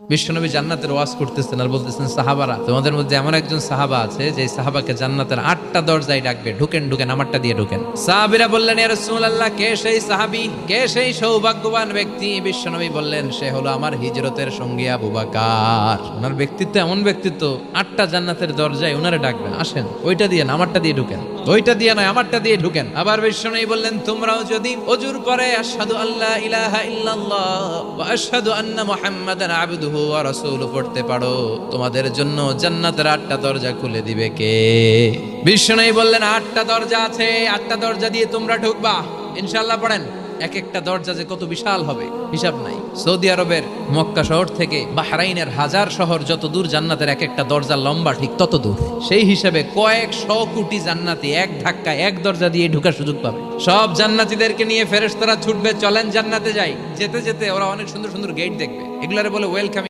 বিশ্বনবী জান্নাতের ওয়াজ করতেছেন আর বলতেছেন, সাহাবারা, তোমাদের মধ্যে এমন একজন সাহাবা আছে যে সাহাবাকে জান্নাতের 8টা দরজায় ডাকবে, ঢুকেন ঢুকেন, আমারটা দিয়ে ঢুকেন। সাহাবীরা বললেন, ইয়া রাসূলুল্লাহ, কে সেই সাহাবী, কে সেই সৌভাগ্যবান ব্যক্তি? বিশ্বনবী বললেন, সে হলো আমার হিজরতের সঙ্গী আবু বকর। ওনার ব্যক্তিত্ব এমন ব্যক্তিত্ব, 8টা জান্নাতের দরজায় ওনারে ডাকবেন, আসেন ওইটা দিয়ে না আমারটা দিয়ে ঢুকেন, ওইটা দিয়ে নয় আমারটা দিয়ে ঢুকেন। আবার বিশ্বনবী বললেন, তোমরাও যদি ওযুর পরে আশহাদু আল্লা ইলাহা ইল্লাল্লাহ ওয়া আশহাদু আন্না মুহাম্মাদান আবদুহু ওয়া রাসূলুহু পড়তে পারো, তোমাদের জন্য জান্নাতের 8টা দরজা খুলে দিবে কে? বিশ্বনবী বললেন, 8টা দরজা আছে, 8টা দরজা দিয়ে তোমরা ঢুকবা ইনশাআল্লাহ। পড়েন। এক একটা দরজা যে কত বিশাল হবে হিসাব নাই। সৌদি আরবের মক্কা শহর থেকে বাহরাইনের হাজার শহর যত দূর, জান্নাতের এক একটা দরজা লম্বা ঠিক তত দূর। সেই হিসাবে কয়েকশো কোটি জান্নাতি এক ধাক্কায় এক দরজা দিয়ে ঢোকার সুযোগ পাবে। সব জান্নাতীদেরকে নিয়ে ফেরেশতারা ছুটবে, চলেন জান্নাতে যাই। যেতে যেতে ওরা অনেক সুন্দর সুন্দর গেট দেখবে, এগুলারে বলে ওয়েলকাম।